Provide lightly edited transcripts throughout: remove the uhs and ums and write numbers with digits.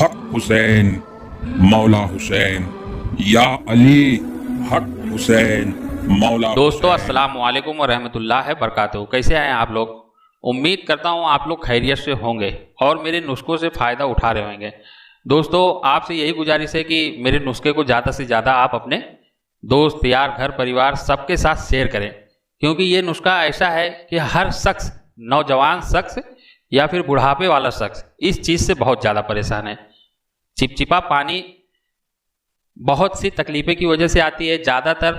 हक हुसैन, मौला हुसैन, या अली हक हुसैन, मौला दोस्तों हुसैन। अस्सलाम वालेकुम व रहमतुल्लाहि बरकातहू। कैसे हैं आप लोग? उम्मीद करता हूं आप लोग खैरियत से होंगे और मेरे नुस्खों से फ़ायदा उठा रहे होंगे। दोस्तों आपसे यही गुजारिश है कि मेरे नुस्खे को ज़्यादा से ज़्यादा आप अपने दोस्त यार घर परिवार सबके साथ शेयर करें, क्योंकि ये नुस्खा ऐसा है कि हर शख्स, नौजवान शख्स या फिर बुढ़ापे वाला शख्स इस चीज़ से बहुत ज़्यादा परेशान है। चिपचिपा पानी बहुत सी तकलीफ़ें की वजह से आती है। ज़्यादातर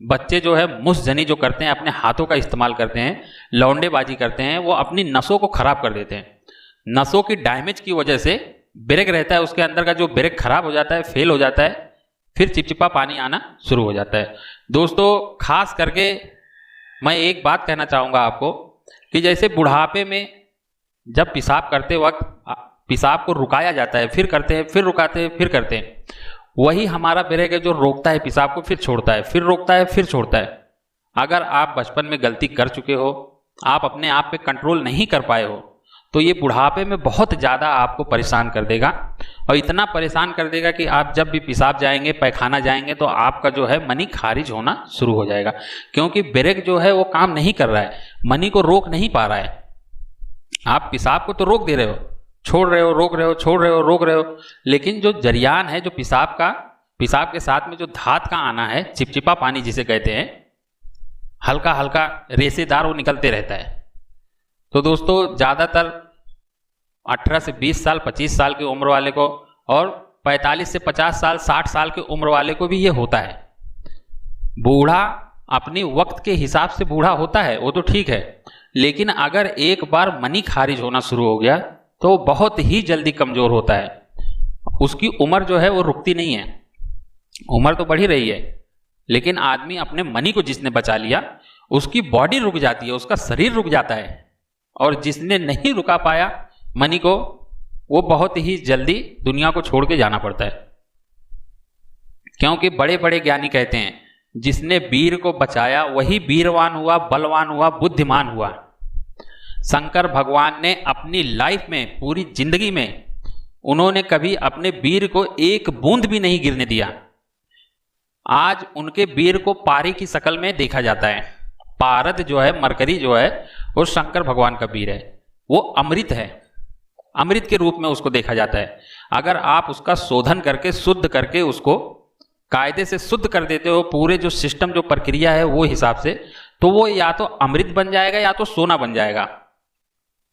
बच्चे जो है मुसजनी जो करते हैं, अपने हाथों का इस्तेमाल करते हैं, लौंडेबाजी करते हैं, वो अपनी नसों को ख़राब कर देते हैं। नसों की डैमेज की वजह से ब्रेक रहता है, उसके अंदर का जो ब्रेक खराब हो जाता है, फेल हो जाता है, फिर चिपचिपा पानी आना शुरू हो जाता है। दोस्तों खास करके मैं एक बात कहना चाहूँगा आपको कि जैसे बुढ़ापे में जब पेशाब करते वक्त पेशाब को रुकाया जाता है, फिर करते हैं, फिर रुकाते हैं, फिर करते हैं, वही हमारा ब्रेक है जो रोकता है पेशाब को, फिर छोड़ता है, फिर रोकता है, फिर छोड़ता है। अगर आप बचपन में गलती कर चुके हो, आप अपने आप पे कंट्रोल नहीं कर पाए हो, तो ये बुढ़ापे में बहुत ज़्यादा आपको परेशान कर देगा। और इतना परेशान कर देगा कि आप जब भी पेशाब जाएंगे, पैखाना जाएंगे, तो आपका जो है मनी खारिज होना शुरू हो जाएगा, क्योंकि ब्रेक जो है वो काम नहीं कर रहा है, मनी को रोक नहीं पा रहा है। आप पेशाब को तो रोक दे रहे हो, छोड़ रहे हो, रोक रहे हो, छोड़ रहे हो, रोक रहे हो, लेकिन जो जरियान है, जो पेशाब का, पेशाब के साथ में जो धात का आना है, चिपचिपा पानी जिसे कहते हैं, हल्का हल्का रेसेदार, वो निकलते रहता है। तो दोस्तों ज़्यादातर 18 से 20 साल, 25 साल की उम्र वाले को, और 45 से 50 साल, 60 साल की उम्र वाले को भी ये होता है। बूढ़ा अपनी वक्त के हिसाब से बूढ़ा होता है, वो तो ठीक है, लेकिन अगर एक बार मनी खारिज होना शुरू हो गया तो बहुत ही जल्दी कमज़ोर होता है। उसकी उम्र जो है वो रुकती नहीं है, उम्र तो बढ़ ही रही है, लेकिन आदमी अपने मनी को जिसने बचा लिया, उसकी बॉडी रुक जाती है, उसका शरीर रुक जाता है। और जिसने नहीं रुका पाया मनी को, वो बहुत ही जल्दी दुनिया को छोड़ के जाना पड़ता है। क्योंकि बड़े बड़े ज्ञानी कहते हैं, जिसने वीर को बचाया वही वीरवान हुआ, बलवान हुआ, बुद्धिमान हुआ। शंकर भगवान ने अपनी लाइफ में, पूरी जिंदगी में, उन्होंने कभी अपने वीर को एक बूंद भी नहीं गिरने दिया। आज उनके वीर को पारी की शक्ल में देखा जाता है। पारद जो है, मरकरी जो है, वो शंकर भगवान का वीर है, वो अमृत है, अमृत के रूप में उसको देखा जाता है। अगर आप उसका शोधन करके, शुद्ध करके, उसको कायदे से शुद्ध कर देते हो, पूरे जो सिस्टम, जो प्रक्रिया है वो हिसाब से, तो वो या तो अमृत बन जाएगा या तो सोना बन जाएगा,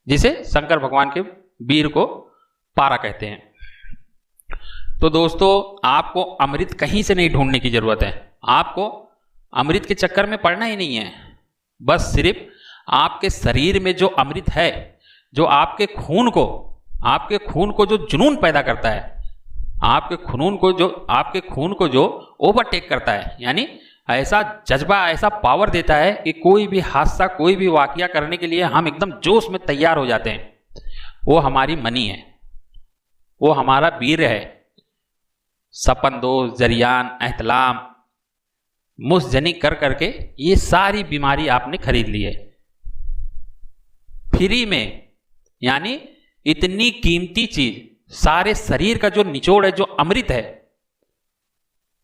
जिसे शंकर भगवान के वीर को पारा कहते हैं। तो दोस्तों आपको अमृत कहीं से नहीं ढूंढने की जरूरत है, आपको अमृत के चक्कर में पड़ना ही नहीं है। बस सिर्फ आपके शरीर में जो अमृत है, जो आपके खून को जो जुनून पैदा करता है, आपके खून को जो ओवरटेक करता है, यानी ऐसा जज्बा, ऐसा पावर देता है कि कोई भी हादसा, कोई भी वाकया करने के लिए हम एकदम जोश में तैयार हो जाते हैं, वो हमारी मनी है, वो हमारा वीर है। सपनदोष, जरियान, एहतलाम, मुसजनी कर करके ये सारी बीमारी आपने खरीद ली है फ्री में। यानी इतनी कीमती चीज, सारे शरीर का जो निचोड़ है, जो अमृत है,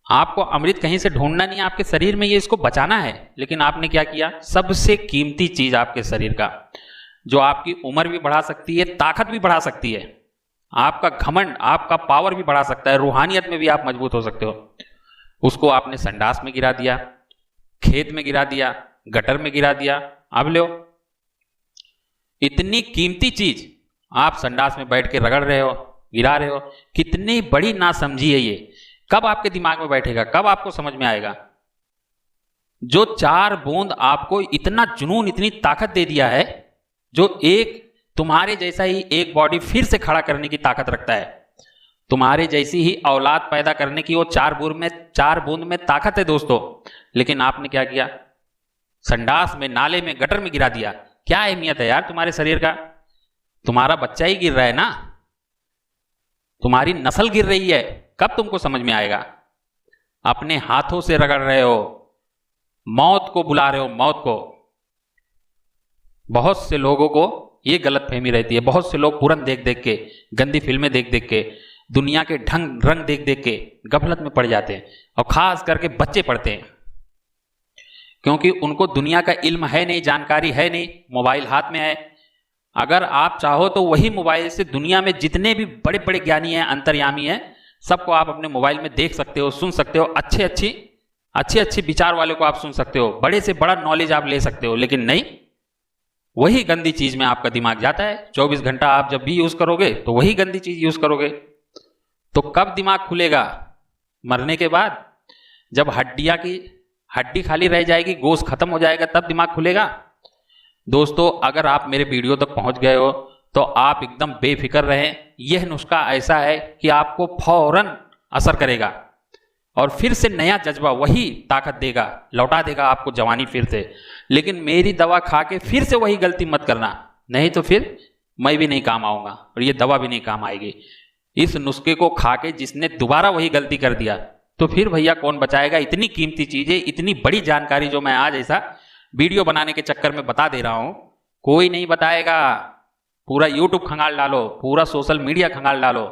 आपको अमृत कहीं से ढूंढना नहीं है, आपके शरीर में ये इसको बचाना है। लेकिन आपने क्या किया? सबसे कीमती चीज आपके शरीर का, जो आपकी उम्र भी बढ़ा सकती है, ताकत भी बढ़ा सकती है, आपका घमंड, आपका पावर भी बढ़ा सकता है, रूहानियत में भी आप मजबूत हो सकते हो, उसको आपने संडास में गिरा दिया, खेत में गिरा दिया, गटर में गिरा दिया। अब लो, इतनी कीमती चीज आप संडास में बैठ के रगड़ रहे हो, गिरा रहे हो, कितनी बड़ी नासमझी है ये। कब आपके दिमाग में बैठेगा, कब आपको समझ में आएगा? जो 4 बूंद आपको इतना जुनून, इतनी ताकत दे दिया है, जो एक तुम्हारे जैसा ही एक बॉडी फिर से खड़ा करने की ताकत रखता है, तुम्हारे जैसी ही औलाद पैदा करने की वो 4 बूंद में ताकत है दोस्तों। लेकिन आपने क्या किया? संडास में, नाले में, गटर में गिरा दिया। क्या अहमियत है यार तुम्हारे शरीर का? तुम्हारा बच्चा ही गिर रहा है ना, तुम्हारी नस्ल गिर रही है, कब तुमको समझ में आएगा? अपने हाथों से रगड़ रहे हो, मौत को बुला रहे हो, मौत को। बहुत से लोगों को ये गलत फहमी रहती है, बहुत से लोग पुरन देख देख के, गंदी फिल्में देख देख के, दुनिया के ढंग रंग देख देख के गफलत में पड़ जाते हैं, और खास करके बच्चे पढ़ते हैं, क्योंकि उनको दुनिया का इल्म है नहीं, जानकारी है नहीं, मोबाइल हाथ में है। अगर आप चाहो तो वही मोबाइल से दुनिया में जितने भी बड़े बड़े ज्ञानी हैं, अंतर्यामी हैं, सबको आप अपने मोबाइल में देख सकते हो, सुन सकते हो, अच्छे अच्छे विचार वाले को आप सुन सकते हो, बड़े से बड़ा नॉलेज आप ले सकते हो। लेकिन नहीं, वही गंदी चीज में आपका दिमाग जाता है। 24 घंटा आप जब भी यूज करोगे तो वही गंदी चीज यूज करोगे। तो कब दिमाग खुलेगा? मरने के बाद, जब हड्डी खाली रह जाएगी, गोश्त खत्म हो जाएगा, तब दिमाग खुलेगा। दोस्तों, अगर आप मेरे वीडियो तक पहुंच गए हो तो आप एकदम बेफिक्र रहें। यह नुस्खा ऐसा है कि आपको फौरन असर करेगा और फिर से नया जज्बा, वही ताकत देगा, लौटा देगा आपको जवानी फिर से। लेकिन मेरी दवा खा के फिर से वही गलती मत करना, नहीं तो फिर मैं भी नहीं काम आऊंगा और ये दवा भी नहीं काम आएगी। इस नुस्खे को खा के जिसने दोबारा वही गलती कर दिया, तो फिर भैया कौन बचाएगा? इतनी कीमती चीजें, इतनी बड़ी जानकारी जो मैं आज ऐसा वीडियो बनाने के चक्कर में बता दे रहा हूं, कोई नहीं बताएगा। पूरा यूट्यूब खंगाल डालो, पूरा सोशल मीडिया खंगाल डालो,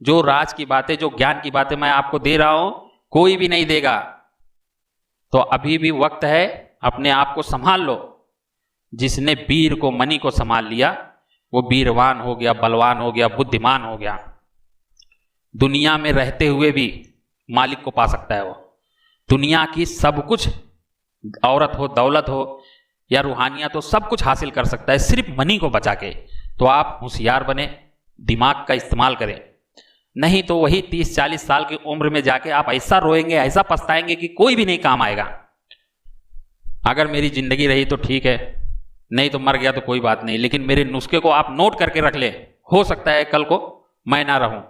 जो राज की बातें, जो ज्ञान की बातें मैं आपको दे रहा हूं, कोई भी नहीं देगा। तो अभी भी वक्त है, अपने आप को संभाल लो। जिसने वीर को, मनी को संभाल लिया, वो वीरवान हो गया, बलवान हो गया, बुद्धिमान हो गया। दुनिया में रहते हुए भी मालिक को पा सकता है वो। दुनिया की सब कुछ, औरत हो, दौलत हो या रूहानियत हो, सब कुछ हासिल कर सकता है सिर्फ मनी को बचा के। तो आप होशियार बने, दिमाग का इस्तेमाल करें, नहीं तो वही 30-40 साल की उम्र में जाके आप ऐसा रोएंगे, ऐसा पछताएंगे कि कोई भी नहीं काम आएगा। अगर मेरी जिंदगी रही तो ठीक है, नहीं तो मर गया तो कोई बात नहीं, लेकिन मेरे नुस्खे को आप नोट करके रख ले। हो सकता है कल को मैं ना रहूं,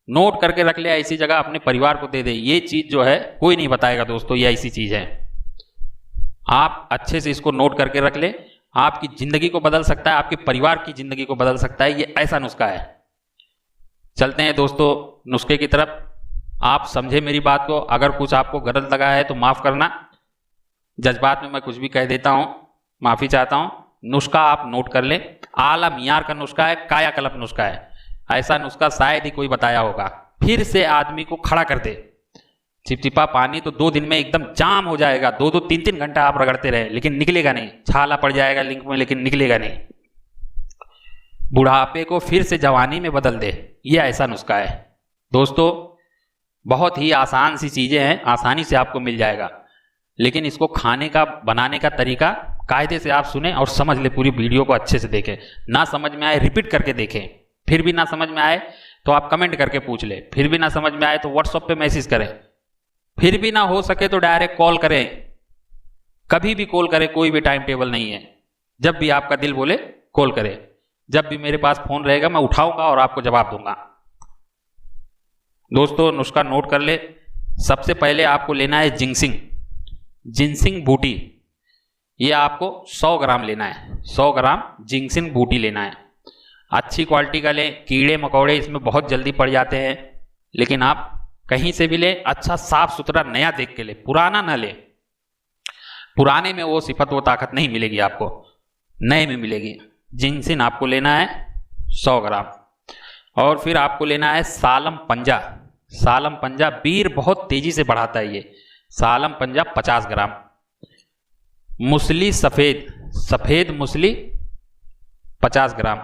नोट करके रख ले, ऐसी जगह अपने परिवार को दे दे। ये चीज जो है कोई नहीं बताएगा दोस्तों, ये ऐसी चीज है। आप अच्छे से इसको नोट करके रख ले, आपकी जिंदगी को बदल सकता है, आपके परिवार की जिंदगी को बदल सकता है। ये ऐसा नुस्खा है। चलते हैं दोस्तों नुस्खे की तरफ। आप समझे मेरी बात को, अगर कुछ आपको गलत लगा है तो माफ करना, जज्बात में मैं कुछ भी कह देता हूं, माफी चाहता हूं। नुस्खा आप नोट कर लें, आला मियार का नुस्खा है, कायाकल्प नुस्खा है। ऐसा नुस्खा शायद ही कोई बताया होगा। फिर से आदमी को खड़ा कर दे। चिपचिपा पानी तो 2 दिन में एकदम जाम हो जाएगा, 2-2, 3-3 घंटा आप रगड़ते रहे, लेकिन निकलेगा नहीं। छाला पड़ जाएगा लिंक में, लेकिन निकलेगा नहीं। बुढ़ापे को फिर से जवानी में बदल दे, ये ऐसा नुस्खा है दोस्तों। बहुत ही आसान सी चीजें हैं, आसानी से आपको मिल जाएगा। लेकिन इसको खाने का, बनाने का तरीका कायदे से आप सुने और समझ ले, पूरी वीडियो को अच्छे से देखें। ना समझ में आए रिपीट करके देखें, फिर भी ना समझ में आए तो आप कमेंट करके पूछ ले, फिर भी ना समझ में आए तो व्हाट्सएप पे मैसेज करें, फिर भी ना हो सके तो डायरेक्ट कॉल करें। कभी भी कॉल करें, कोई भी टाइम टेबल नहीं है। जब भी आपका दिल बोले कॉल करें। जब भी मेरे पास फोन रहेगा मैं उठाऊंगा और आपको जवाब दूंगा। दोस्तों नुस्खा नोट कर ले। सबसे पहले आपको लेना है जिनसिंग बूटी। ये आपको 100 ग्राम लेना है, 100 ग्राम जिनसिंग बूटी लेना है। अच्छी क्वालिटी का लें, कीड़े मकोड़े इसमें बहुत जल्दी पड़ जाते हैं। लेकिन आप कहीं से भी ले, अच्छा साफ सुथरा नया देख के ले, पुराना ना ले। पुराने में वो सिफत, वो ताकत नहीं मिलेगी आपको, नए में मिलेगी। जिनसिन आपको लेना है 100 ग्राम। और फिर आपको लेना है सालम पंजा। बीर बहुत तेजी से बढ़ाता है ये। सालम पंजा 50 ग्राम। मुसली सफेद मुसली 50 ग्राम।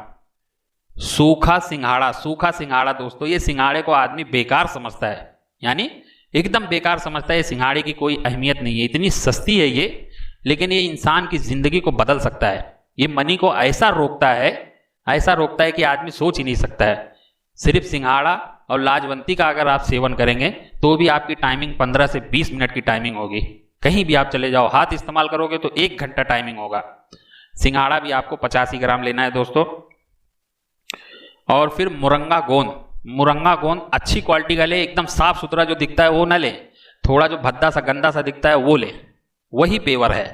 सूखा सिंघाड़ा दोस्तों, ये सिंघाड़े को आदमी बेकार समझता है, यानी एकदम बेकार समझता है। सिंघाड़े की कोई अहमियत नहीं है, इतनी सस्ती है ये, लेकिन ये इंसान की जिंदगी को बदल सकता है। ये मनी को ऐसा रोकता है कि आदमी सोच ही नहीं सकता है। सिर्फ सिंघाड़ा और लाजवंती का अगर आप सेवन करेंगे तो भी आपकी टाइमिंग 15 से 20 मिनट की टाइमिंग होगी। कहीं भी आप चले जाओ, हाथ इस्तेमाल करोगे तो 1 घंटा टाइमिंग होगा। सिंघाड़ा भी आपको 85 ग्राम लेना है दोस्तों। और फिर मुरंगा गोंद अच्छी क्वालिटी का ले, एकदम साफ सुथरा जो दिखता है वो ना ले, थोड़ा जो भद्दा सा गंदा सा दिखता है वो ले, वही पेवर है।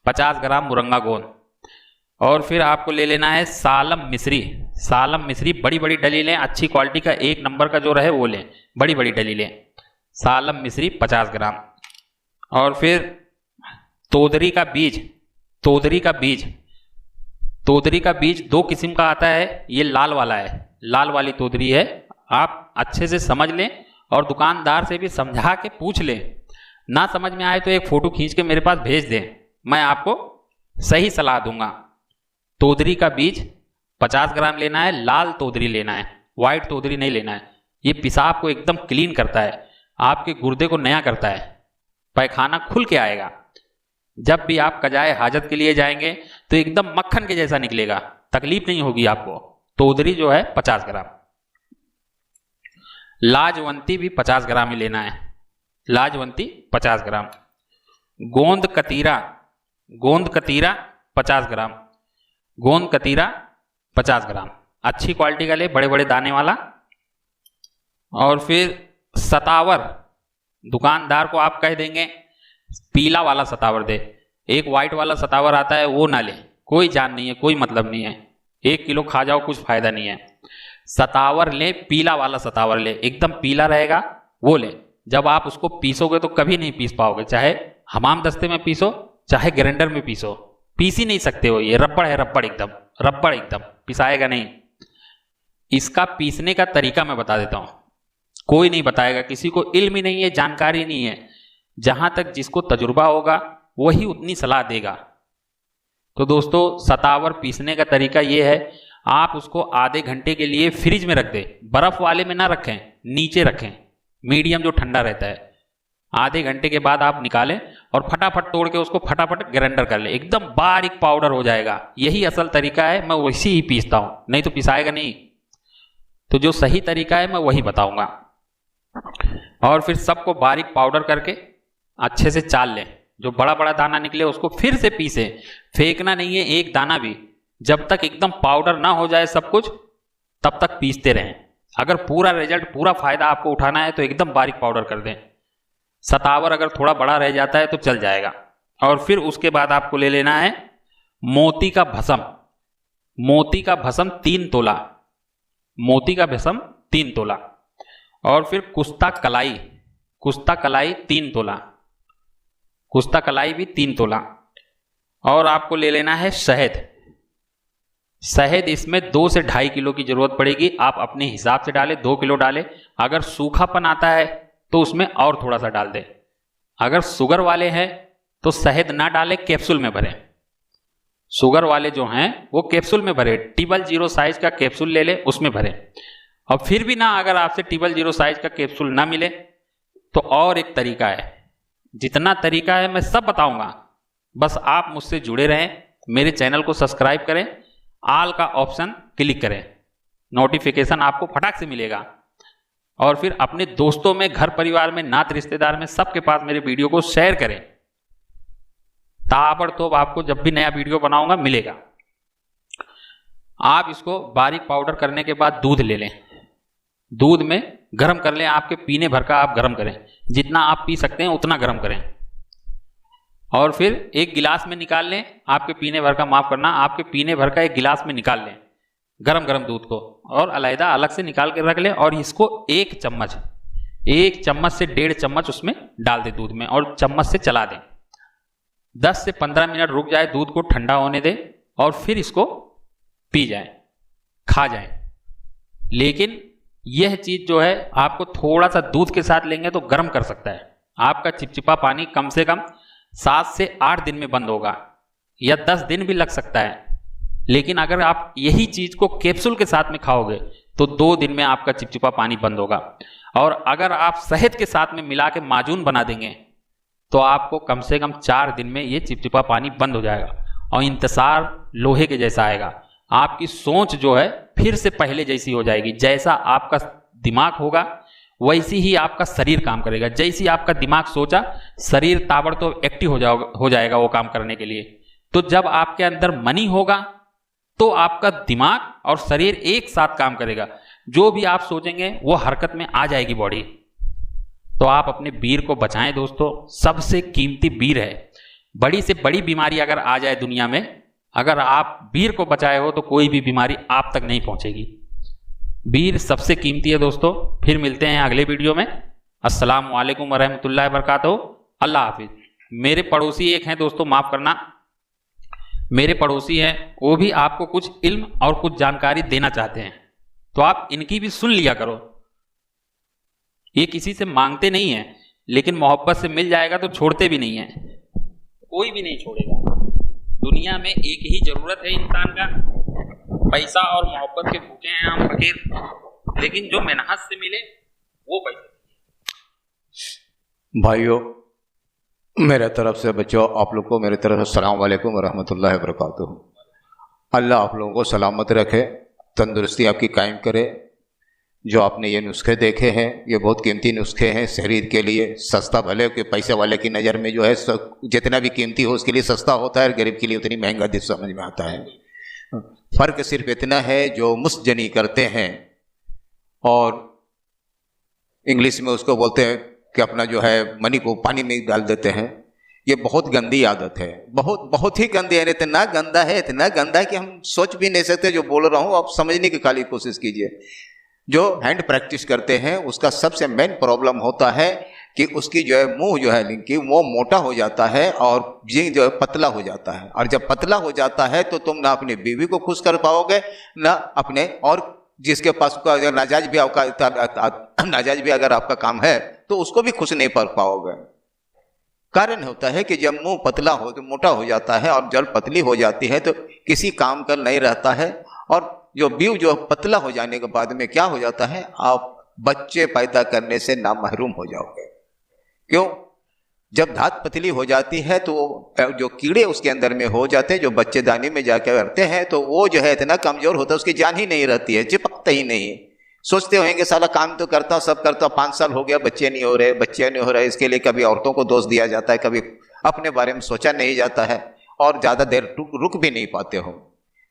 50 ग्राम मुरंगा गोंद। और फिर आपको ले लेना है सालम मिश्री बड़ी बड़ी डली लें, अच्छी क्वालिटी का 1 नंबर का जो रहे वो लें, बड़ी बड़ी डली लें। सालम मिश्री 50 ग्राम। और फिर तोदरी का बीज 2 किस्म का आता है। ये लाल वाला है, लाल वाली तोदरी है, आप अच्छे से समझ लें और दुकानदार से भी समझा के पूछ लें। ना समझ में आए तो एक फ़ोटो खींच के मेरे पास भेज दें, मैं आपको सही सलाह दूंगा। तोदरी का बीज 50 ग्राम लेना है, लाल तोदरी लेना है, वाइट तोदरी नहीं लेना है। ये पेशाब को एकदम क्लीन करता है, आपके गुर्दे को नया करता है, पैखाना खुल के आएगा। जब भी आप कजाए हाजत के लिए जाएंगे तो एकदम मक्खन के जैसा निकलेगा, तकलीफ नहीं होगी आपको। तोदरी जो है 50 ग्राम, लाजवंती भी 50 ग्राम ही लेना है, लाजवंती 50 ग्राम। गोंद कतीरा 50 ग्राम, गोंद कतीरा 50 ग्राम, अच्छी क्वालिटी का ले, बड़े बड़े दाने वाला। और फिर सतावर, दुकानदार को आप कह देंगे पीला वाला सतावर दे, एक वाइट वाला सतावर आता है वो ना ले, कोई जान नहीं है, कोई मतलब नहीं है, 1 किलो खा जाओ कुछ फायदा नहीं है। सतावर ले, पीला वाला सतावर ले, एकदम पीला रहेगा वो ले। जब आप उसको पीसोगे तो कभी नहीं पीस पाओगे, चाहे हमाम दस्ते में पीसो चाहे ग्राइंडर में पीसो, पीस ही नहीं सकते हो। ये रबड़ है, रबड़ एकदम पिसाएगा नहीं। इसका पीसने का तरीका मैं बता देता हूं, कोई नहीं बताएगा, किसी को इल्म ही नहीं है, जानकारी नहीं है। जहां तक जिसको तजुर्बा होगा वही उतनी सलाह देगा। तो दोस्तों, सतावर पीसने का तरीका यह है, आप उसको आधे घंटे के लिए फ्रिज में रख दें, बर्फ वाले में ना रखें, नीचे रखें, मीडियम जो ठंडा रहता है। आधे घंटे के बाद आप निकालें और फटाफट तोड़ के उसको फटाफट ग्राइंडर कर लें, एकदम बारीक पाउडर हो जाएगा। यही असल तरीका है, मैं वैसे ही पीसता हूं, नहीं तो पिसाएगा नहीं। तो जो सही तरीका है मैं वही बताऊंगा। और फिर सबको बारीक पाउडर करके अच्छे से चाल लें, जो बड़ा बड़ा दाना निकले उसको फिर से पीसे, फेंकना नहीं है एक दाना भी। जब तक एकदम पाउडर ना हो जाए सब कुछ, तब तक पीसते रहें। अगर पूरा रिजल्ट, पूरा फायदा आपको उठाना है तो एकदम बारीक पाउडर कर दें। सतावर अगर थोड़ा बड़ा रह जाता है तो चल जाएगा। और फिर उसके बाद आपको ले लेना है मोती का भस्म, मोती का भस्म 3 तोला, मोती का भस्म 3 तोला। और फिर कुस्ता कलाई 3 तोला, कुस्ता कलाई भी 3 तोला। और आपको ले लेना है शहद, शहद इसमें 2 से 2.5 किलो की जरूरत पड़ेगी। आप अपने हिसाब से डालें, 2 किलो डालें। अगर सूखापन आता है तो उसमें और थोड़ा सा डाल दें। अगर शुगर वाले हैं तो शहद ना डालें, कैप्सूल में भरें। शुगर वाले जो हैं वो कैप्सूल में भरें, 000 साइज का कैप्सूल ले लें, उसमें भरें। और फिर भी ना, अगर आपसे 000 साइज का कैप्सूल ना मिले तो और एक तरीका है। जितना तरीका है मैं सब बताऊंगा, बस आप मुझसे जुड़े रहें, मेरे चैनल को सब्सक्राइब करें, आल का ऑप्शन क्लिक करें, नोटिफिकेशन आपको फटाक से मिलेगा। और फिर अपने दोस्तों में, घर परिवार में, नात रिश्तेदार में, सबके पास मेरे वीडियो को शेयर करें। ताबड़तोड़ आपको जब भी नया वीडियो बनाऊंगा मिलेगा। आप इसको बारीक पाउडर करने के बाद दूध ले लें, दूध में गर्म कर लें, आपके पीने भर का आप गर्म करें, जितना आप पी सकते हैं उतना गर्म करें। और फिर एक गिलास में निकाल लें, आपके पीने भर का, माफ करना, आपके पीने भर का एक गिलास में निकाल लें गरम गरम दूध को, और अलग अलग से निकाल के रख लें। और इसको 1 चम्मच से 1.5 चम्मच उसमें डाल दें दूध में, और चम्मच से चला दें। 10 से 15 मिनट रुक जाए, दूध को ठंडा होने दें, और फिर इसको पी जाएं, खा जाएं। लेकिन यह चीज जो है आपको थोड़ा सा दूध के साथ लेंगे तो गर्म कर सकता है। आपका चिपचिपा पानी कम से कम 7 से 8 दिन में बंद होगा, या 10 दिन भी लग सकता है। लेकिन अगर आप यही चीज को कैप्सूल के साथ में खाओगे तो 2 दिन में आपका चिपचिपा पानी बंद होगा। और अगर आप शहद के साथ में मिला के माजून बना देंगे तो आपको कम से कम 4 दिन में ये चिपचिपा पानी बंद हो जाएगा, और इंतजार लोहे के जैसा आएगा। आपकी सोच जो है फिर से पहले जैसी हो जाएगी। जैसा आपका दिमाग होगा वैसी ही आपका शरीर काम करेगा। जैसी आपका दिमाग सोचा, शरीर ताबड़तोड़ एक्टिव हो जाएगा वो काम करने के लिए। तो जब आपके अंदर मनी होगा तो आपका दिमाग और शरीर एक साथ काम करेगा। जो भी आप सोचेंगे वो हरकत में आ जाएगी बॉडी। तो आप अपने वीर को बचाएं दोस्तों, सबसे कीमती वीर है। बड़ी से बड़ी बीमारी अगर आ जाए दुनिया में, अगर आप वीर को बचाए हो तो कोई भी बीमारी आप तक नहीं पहुंचेगी। वीर सबसे कीमती है दोस्तों। फिर मिलते हैं अगले वीडियो में। अस्सलाम वालेकुम वरहमतुल्लाहि वबरकातुहू। अल्लाह हाफिज। मेरे पड़ोसी एक हैं दोस्तों, माफ करना, मेरे पड़ोसी हैं, वो भी आपको कुछ इल्म और कुछ जानकारी देना चाहते हैं, तो आप इनकी भी सुन लिया करो। ये किसी से मांगते नहीं हैं, लेकिन मोहब्बत से मिल जाएगा तो छोड़ते भी नहीं हैं। कोई भी नहीं छोड़ेगा। दुनिया में एक ही जरूरत है इंसान का, पैसा और मोहब्बत के भूखे हैं हम फकीर, लेकिन जो मेहनत से मिले वो पैसा। भाइयों, मेरे तरफ से बच्चों, आप लोग को मेरे तरफ से अस्सलाम वालेकुम रहमतुल्लाहि व बरकातुहू। अल्लाह आप लोगों को सलामत रखे, तंदुरुस्ती आपकी कायम करे। जो आपने ये नुस्खे देखे हैं, ये बहुत कीमती नुस्खे हैं शरीर के लिए। सस्ता भले कि पैसे वाले की नज़र में जो है जितना भी कीमती हो उसके लिए सस्ता होता है, गरीब के लिए उतनी महंगा समझ में आता है। फ़र्क सिर्फ इतना है जो मुस्जनी करते हैं और इंग्लिश में उसको बोलते हैं कि अपना जो है मनी को पानी में डाल देते हैं। ये बहुत गंदी आदत है, बहुत ही गंदी है। इतना गंदा है, इतना गंदा है कि हम सोच भी नहीं सकते। जो बोल रहा हूँ आप समझने की खाली कोशिश कीजिए। जो हैंड प्रैक्टिस करते हैं उसका सबसे मेन प्रॉब्लम होता है कि उसकी जो है मुंह जो है कि वो मोटा हो जाता है और ये जो है पतला हो जाता है। और जब पतला हो जाता है तो तुम ना अपनी बीवी को खुश कर पाओगे, ना अपने, और जिसके पास का अगर नाजायज भी अगर आपका काम है तो उसको भी खुश नहीं कर पाओगे। कारण होता है कि जब मुंह पतला हो तो मोटा हो जाता है, और जब पतली हो जाती है तो किसी काम का नहीं रहता है। और जो बीव जो पतला हो जाने के बाद में क्या हो जाता है, आप बच्चे पैदा करने से ना महरूम हो जाओगे। क्यों? जब धात पतली हो जाती है तो जो कीड़े उसके अंदर में हो जाते हैं, जो बच्चेदानी में जाकर करते हैं, तो वो जो है इतना कमजोर होता है, उसकी जान ही नहीं रहती है, चिपकते ही नहीं। सोचते होंगे साला काम तो करता हूँ, सब करता हूँ, 5 साल हो गया, बच्चे नहीं हो रहे। इसके लिए कभी औरतों को दोष दिया जाता है, कभी अपने बारे में सोचा नहीं जाता है, और ज़्यादा देर रुक भी नहीं पाते हो।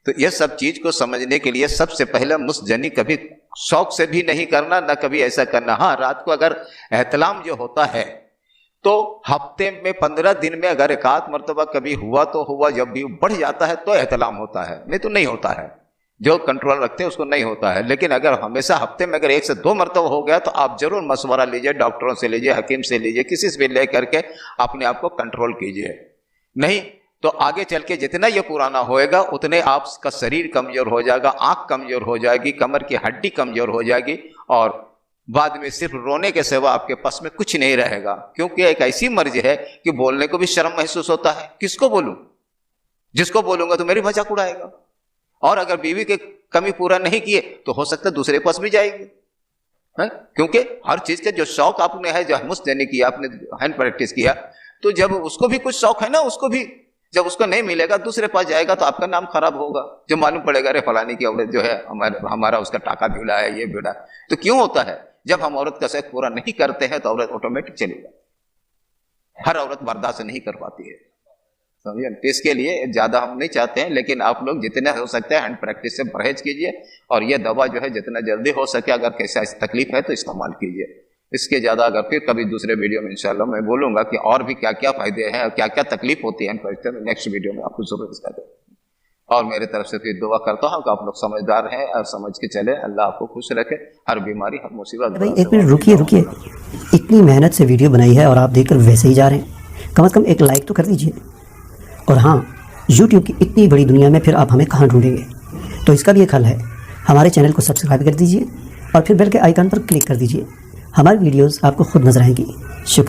तो ये सब चीज़ को समझने के लिए सबसे पहले मुस्जनी कभी शौक से भी नहीं करना, ना कभी ऐसा करना। हाँ, रात को अगर एहतलाम जो होता है तो हफ्ते में 15 दिन में अगर एक आध मरतबा कभी हुआ तो हुआ, जब भी बढ़ जाता है तो एहतलाम होता है, नहीं तो नहीं होता है। जो कंट्रोल रखते हैं उसको नहीं होता है। लेकिन अगर हमेशा हफ्ते में अगर 1 से 2 मरतबा हो गया तो आप जरूर मशवरा लीजिए, डॉक्टरों से लीजिए, हकीम से लीजिए, किसी से भी ले करके अपने आप को कंट्रोल कीजिए। नहीं तो आगे चल के जितना ये पुराना होएगा उतने आपका शरीर कमजोर हो जाएगा, आंख कमजोर हो जाएगी, कमर की हड्डी कमजोर हो जाएगी, और बाद में सिर्फ रोने के सिवा आपके पास में कुछ नहीं रहेगा। क्योंकि एक ऐसी मर्ज है कि बोलने को भी शर्म महसूस होता है। किसको बोलूं? जिसको बोलूंगा तो मेरी मजाक उड़ाएगा। और अगर बीवी के कमी पूरा नहीं किए तो हो सकता है दूसरे पास भी जाएगी है? क्योंकि हर चीज के जो शौक आपने है, जो मुस्जनी किया, आपने हैंड प्रैक्टिस किया, तो जब उसको भी कुछ शौक है ना, उसको भी जब उसको नहीं मिलेगा दूसरे पास जाएगा तो आपका नाम खराब होगा। जो मालूम पड़ेगा अरे फलानी की औरत जो है हमारा उसका टाका भिड़ा है, ये भिड़ा। तो क्यों होता है? जब हम औरत का शौक पूरा नहीं करते हैं तो औरत ऑटोमेटिक चली जाती। हर औरत बर्दाश्त नहीं कर पाती है, समझिए। तो इसके लिए ज्यादा हम नहीं चाहते हैं, लेकिन आप लोग जितना हो सकता है हैंड प्रैक्टिस से परहेज कीजिए, और यह दवा जो है जितना जल्दी हो सके अगर कैसा तकलीफ है तो इस्तेमाल कीजिए। इसके ज़्यादा अगर फिर कभी दूसरे वीडियो में इंशाल्लाह मैं बोलूँगा कि और भी क्या क्या फ़ायदे हैं और क्या क्या तकलीफ होती है, नेक्स्ट वीडियो में आपको ज़रूर इसका दूँ। और मेरे तरफ से फिर दुआ करता हूँ कि आप लोग समझदार हैं और समझ के चले। अल्लाह आपको खुश रखे, हर बीमारी हर मुसीबत। भाई एक मिनट रुकिए, इतनी मेहनत से वीडियो बनाई है और आप देखकर वैसे ही जा रहे हैं। कम से कम एक लाइक तो कर दीजिए। और हाँ, यूट्यूब की इतनी बड़ी दुनिया में फिर आप हमें कहाँ ढूंढेंगे? तो इसका भी एक हल है, हमारे चैनल को सब्सक्राइब कर दीजिए और फिर बेल के आइकन पर क्लिक कर दीजिए। हमारी वीडियोस आपको खुद नजर आएंगी। शुक्रिया।